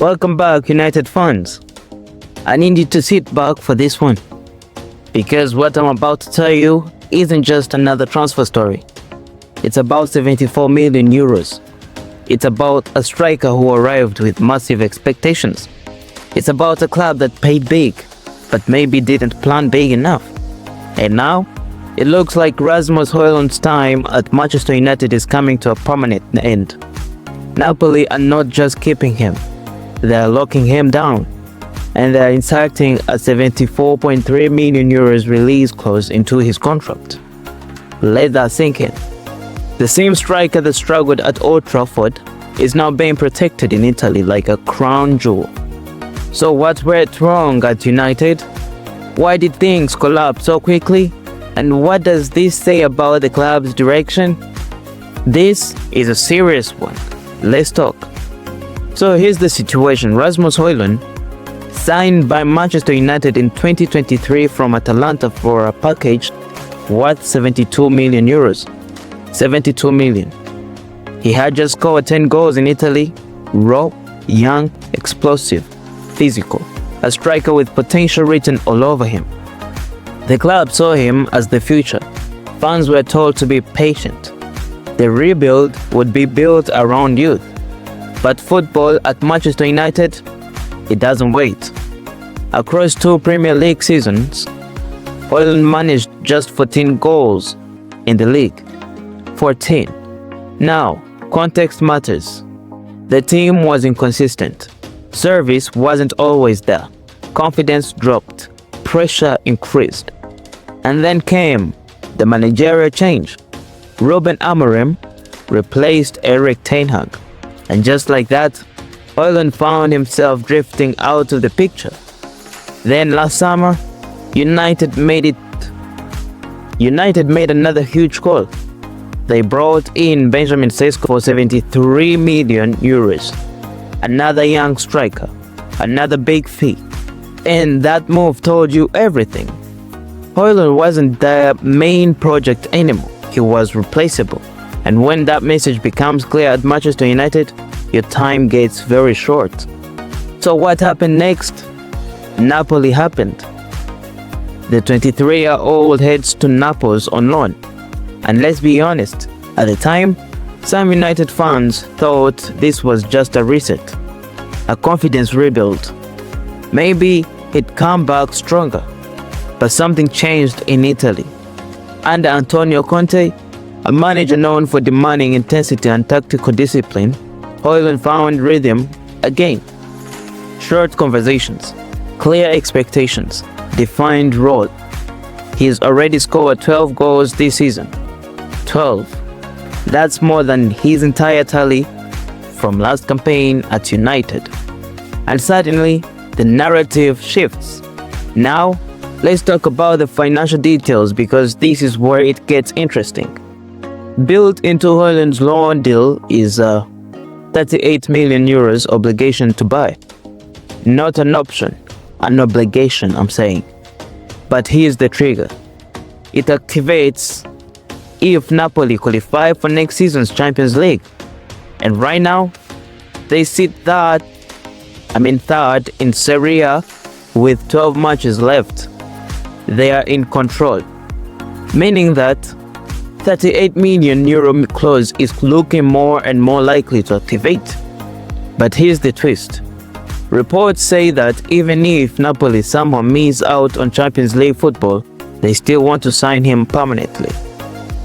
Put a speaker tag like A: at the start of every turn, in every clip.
A: Welcome back, United fans. I need you to sit back for this one, because what I'm about to tell you isn't just another transfer story. It's about 74 million euros. It's about a striker who arrived with massive expectations. It's about a club that paid big, but maybe didn't plan big enough. And now, it looks like Rasmus Hojlund's time at Manchester United is coming to a permanent end. Napoli are not just keeping him, they are locking him down, and they are inserting a 74.3 million euros release clause into his contract. Let that sink in. The same striker that struggled at Old Trafford is now being protected in Italy like a crown jewel. So what went wrong at United? Why did things collapse so quickly? And what does this say about the club's direction? This is a serious one. Let's talk. So here's the situation. Rasmus Hojlund signed by Manchester United in 2023 from Atalanta for a package worth 72 million euros. 72 million. He had just scored 10 goals in Italy. Raw, young, explosive, physical. A striker with potential written all over him. The club saw him as the future. Fans were told to be patient. The rebuild would be built around youth. But football at Manchester United, it doesn't wait. Across 2 Premier League seasons, Hojlund managed just 14 goals in the league. 14. Now, context matters. The team was inconsistent. Service wasn't always there. Confidence dropped. Pressure increased. And then came the managerial change. Ruben Amorim replaced Erik ten Hag. And just like that, Hojlund found himself drifting out of the picture. Then last summer, United made another huge call. They brought in Benjamin Sesko for 73 million euros. Another young striker, another big fee. And that move told you everything. Hojlund wasn't the main project anymore. He was replaceable. And when that message becomes clear at Manchester United, your time gets very short. So what happened next? Napoli happened. The 23-year-old heads to Naples on loan. And let's be honest, at the time, some United fans thought this was just a reset, a confidence rebuild. Maybe he'd come back stronger. But something changed in Italy. Under Antonio Conte, a manager known for demanding intensity and tactical discipline, Hojlund found rhythm again. Short conversations, clear expectations, defined role. He's already scored 12 goals this season. 12. That's more than his entire tally from last campaign at United. And suddenly, the narrative shifts. Now, let's talk about the financial details, because this is where it gets interesting. Built into Hojlund's loan deal is a 38 million euros obligation to buy. Not an option, an obligation, I'm saying. But here's the trigger. It activates if Napoli qualify for next season's Champions League. And right now, they sit third in Serie A with 12 matches left. They are in control, meaning that 38 million euro clause is looking more and more likely to activate. But here's the twist. Reports say that even if Napoli somehow miss out on Champions League football, they still want to sign him permanently.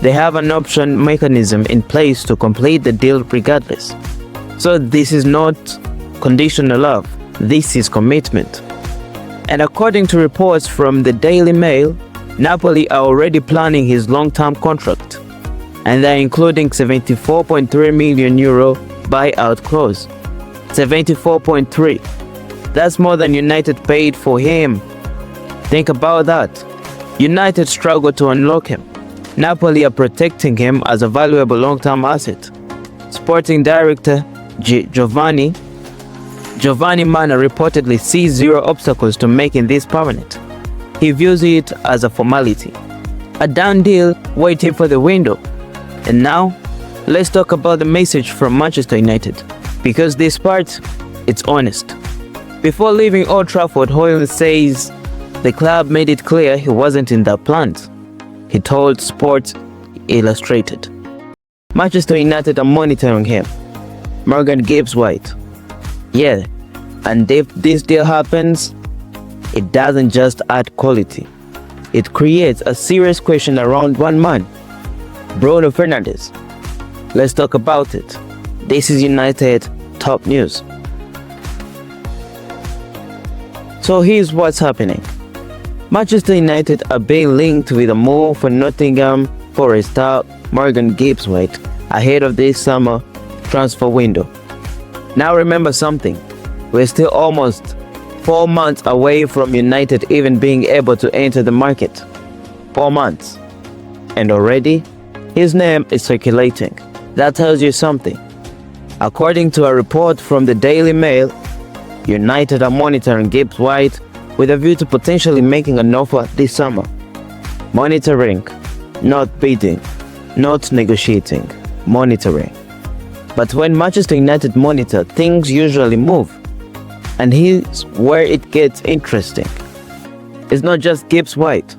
A: They have an option mechanism in place to complete the deal regardless. So this is not conditional love, this is commitment. And according to reports from the Daily Mail, Napoli are already planning his long-term contract, and they're including 74.3 million euro buyout clause. 74.3. That's more than United paid for him. Think about that. United struggled to unlock him. Napoli are protecting him as a valuable long-term asset. Sporting director Giovanni Manna reportedly sees zero obstacles to making this permanent. He views it as a formality, a done deal waiting for the window. And now, let's talk about the message from Manchester United, because this part, It's honest. Before leaving Old Trafford, Hojlund says the club made it clear he wasn't in their plans. He told Sports Illustrated. Manchester United are monitoring him. Morgan Gibbs-White. Yeah, and if this deal happens, it doesn't just add quality. It creates a serious question around one man, Bruno Fernandes. Let's talk about it. This is United top news. So here's what's happening. Manchester United are being linked with a move for Nottingham Forest star Morgan Gibbs-White ahead of this summer transfer window. Now remember something, we're still almost 4 months away from United even being able to enter the market. 4 months. And already, his name is circulating. That tells you something. According to a report from the Daily Mail, United are monitoring Gibbs-White with a view to potentially making an offer this summer. Monitoring, not bidding, not negotiating, monitoring. But when Manchester United monitor, things usually move. And here's where it gets interesting. It's not just Gibbs-White.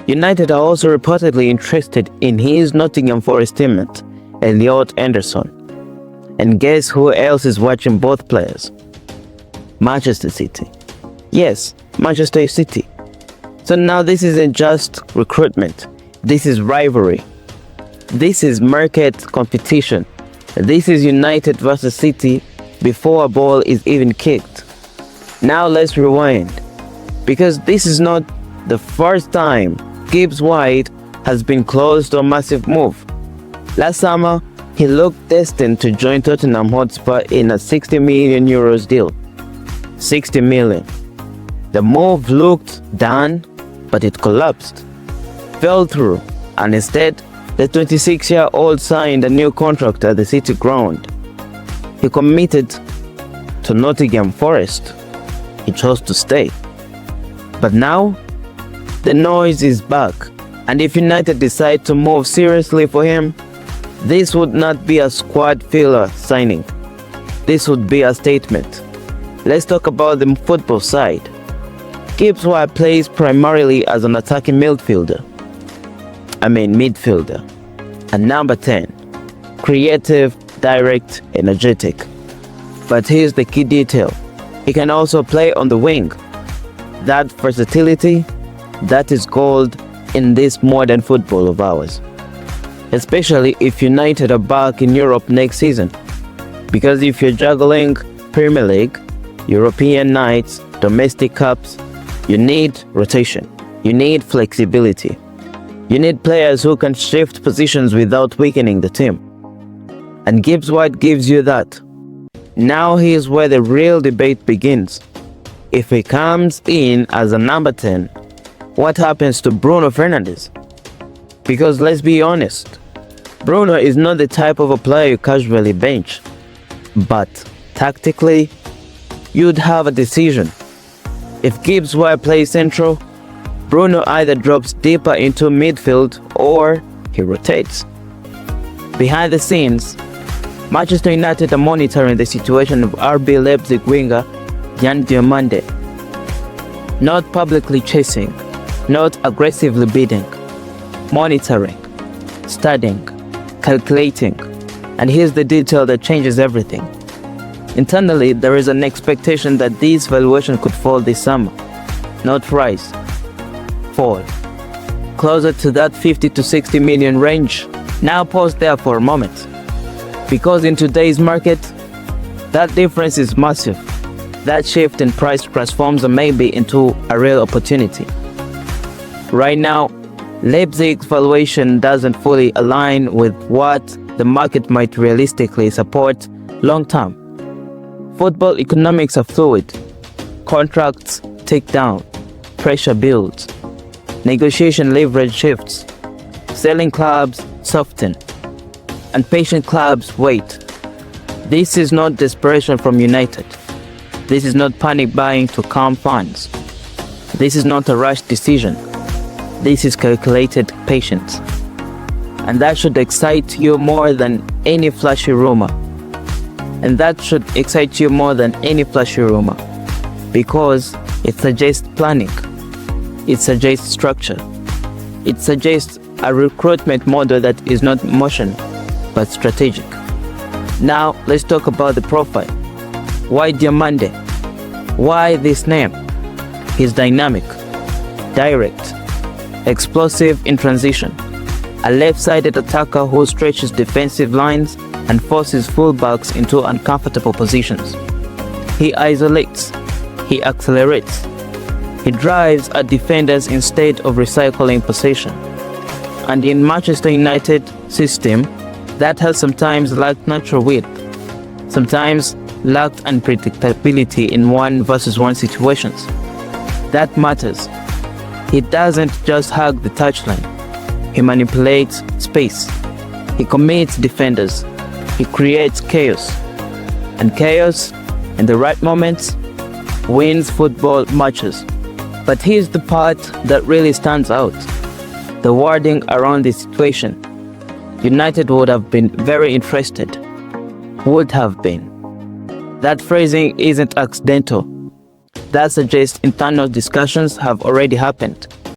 A: United are also reportedly interested in his Nottingham Forest teammate, Elliot Anderson. And guess who else is watching both players? Manchester City. Yes, Manchester City. So now this isn't just recruitment. This is rivalry. This is market competition. This is United versus City before a ball is even kicked. Now let's rewind, because this is not the first time Gibbs-White has been close to a massive move. Last summer, he looked destined to join Tottenham Hotspur in a 60 million euros deal. 60 million. The move looked done, but it collapsed, fell through, and instead, the 26-year-old signed a new contract at the City ground. He committed to Nottingham Forest. He chose to stay. But now, the noise is back, and if United decide to move seriously for him, this would not be a squad filler signing. This would be a statement. Let's talk about the football side. Gibbs-White plays primarily as an attacking midfielder. And number 10. Creative, direct, energetic. But here's the key detail. He can also play on the wing. That versatility, that is gold in this modern football of ours. Especially if United are back in Europe next season. Because if you're juggling Premier League, European nights, domestic cups, you need rotation. You need flexibility. You need players who can shift positions without weakening the team. And Gibbs-White gives you that. Now here's where the real debate begins. If he comes in as a number 10, what happens to Bruno Fernandes? Because let's be honest, Bruno is not the type of a player you casually bench. But tactically, you'd have a decision. If Gibbs-White plays central, Bruno either drops deeper into midfield or he rotates. Behind the scenes, Manchester United are monitoring the situation of RB Leipzig winger Yan Diomande. Not publicly chasing, not aggressively bidding, monitoring, studying, calculating. And here's the detail that changes everything. Internally, there is an expectation that this valuation could fall this summer, not rise, fall, closer to that 50 to 60 million range. Now pause there for a moment, because in today's market, that difference is massive. That shift in price transforms a maybe into a real opportunity. Right now, Leipzig's valuation doesn't fully align with what the market might realistically support long term. Football economics are fluid. Contracts tick down, pressure builds, negotiation leverage shifts, selling clubs soften, and patient clubs wait. This is not desperation from United. This is not panic buying to calm funds. This is not a rushed decision. This is calculated patience. And that should excite you more than any flashy rumor. And that should excite you more than any flashy rumor, because it suggests planning, it suggests structure, it suggests a recruitment model that is not emotional but strategic. Now let's talk about the profile. Why Diamande? Why this name? He's dynamic, direct, explosive in transition, a left-sided attacker who stretches defensive lines and forces fullbacks into uncomfortable positions. He isolates, he accelerates, he drives at defenders instead of recycling possession. And in Manchester United system, that has sometimes lacked natural width, sometimes lacked unpredictability in 1-versus-1 situations. That matters. He doesn't just hug the touchline, he manipulates space, he commits defenders, he creates chaos, and chaos, in the right moments, wins football matches. But here's the part that really stands out: the wording around this situation. United would have been very interested. Would have been. That phrasing isn't accidental. That suggests internal discussions have already happened.